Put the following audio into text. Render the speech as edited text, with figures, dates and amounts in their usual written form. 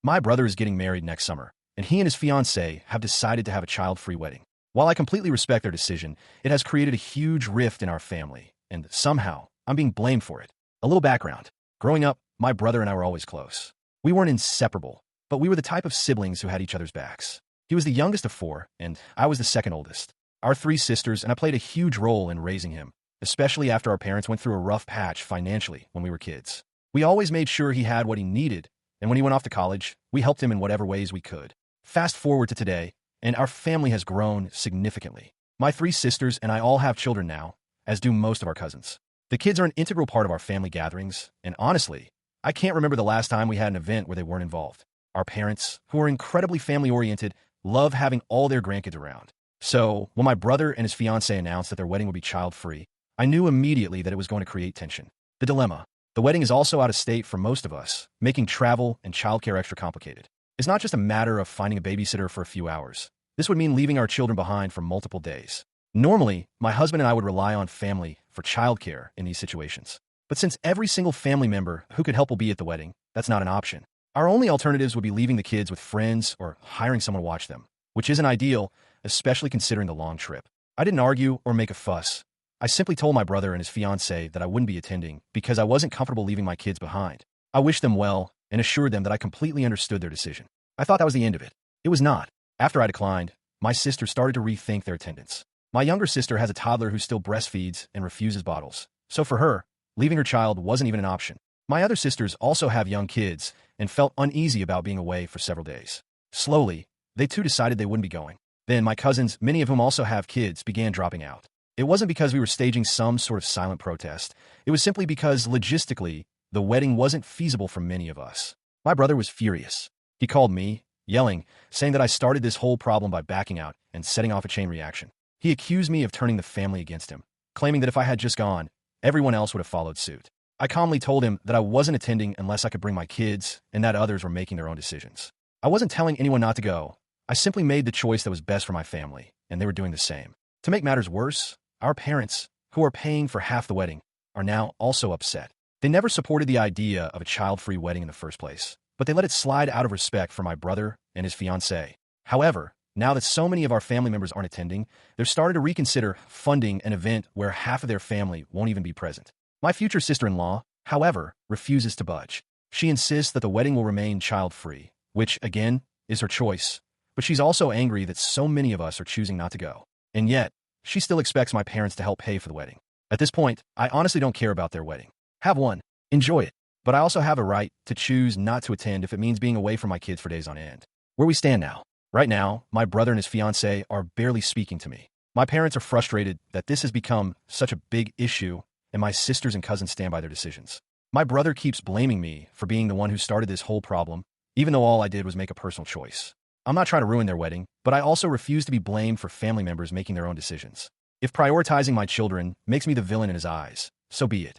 My brother is getting married next summer, and he and his fiancée have decided to have a child-free wedding. While I completely respect their decision, it has created a huge rift in our family, and somehow I'm being blamed for it. A little background. Growing up, my brother and I were always close. We weren't inseparable, but we were the type of siblings who had each other's backs. He was the youngest of four, and I was the second oldest. Our three sisters and I played a huge role in raising him, especially after our parents went through a rough patch financially when we were kids. We always made sure he had what he needed, and when he went off to college, we helped him in whatever ways we could. Fast forward to today, and our family has grown significantly. My three sisters and I all have children now, as do most of our cousins. The kids are an integral part of our family gatherings, and honestly, I can't remember the last time we had an event where they weren't involved. Our parents, who are incredibly family-oriented, love having all their grandkids around. So, when my brother and his fiancée announced that their wedding would be child-free, I knew immediately that it was going to create tension. The dilemma. The wedding is also out of state for most of us, making travel and childcare extra complicated. It's not just a matter of finding a babysitter for a few hours. This would mean leaving our children behind for multiple days. Normally, my husband and I would rely on family for childcare in these situations. But since every single family member who could help will be at the wedding, that's not an option. Our only alternatives would be leaving the kids with friends or hiring someone to watch them, which isn't ideal, especially considering the long trip. I didn't argue or make a fuss. I simply told my brother and his fiancée that I wouldn't be attending because I wasn't comfortable leaving my kids behind. I wished them well and assured them that I completely understood their decision. I thought that was the end of it. It was not. After I declined, my sister started to rethink their attendance. My younger sister has a toddler who still breastfeeds and refuses bottles, so for her, leaving her child wasn't even an option. My other sisters also have young kids and felt uneasy about being away for several days. Slowly, they too decided they wouldn't be going. Then my cousins, many of whom also have kids, began dropping out. It wasn't because we were staging some sort of silent protest. It was simply because, logistically, the wedding wasn't feasible for many of us. My brother was furious. He called me, yelling, saying that I started this whole problem by backing out and setting off a chain reaction. He accused me of turning the family against him, claiming that if I had just gone, everyone else would have followed suit. I calmly told him that I wasn't attending unless I could bring my kids and that others were making their own decisions. I wasn't telling anyone not to go. I simply made the choice that was best for my family, and they were doing the same. To make matters worse, our parents, who are paying for half the wedding, are now also upset. They never supported the idea of a child-free wedding in the first place, but they let it slide out of respect for my brother and his fiancée. However, now that so many of our family members aren't attending, they're starting to reconsider funding an event where half of their family won't even be present. My future sister-in-law, however, refuses to budge. She insists that the wedding will remain child-free, which, again, is her choice. But she's also angry that so many of us are choosing not to go. And yet, she still expects my parents to help pay for the wedding. At this point, I honestly don't care about their wedding. Have one. Enjoy it. But I also have a right to choose not to attend if it means being away from my kids for days on end. Where we stand now. Right now, my brother and his fiancée are barely speaking to me. My parents are frustrated that this has become such a big issue, and my sisters and cousins stand by their decisions. My brother keeps blaming me for being the one who started this whole problem, even though all I did was make a personal choice. I'm not trying to ruin their wedding, but I also refuse to be blamed for family members making their own decisions. If prioritizing my children makes me the villain in his eyes, so be it.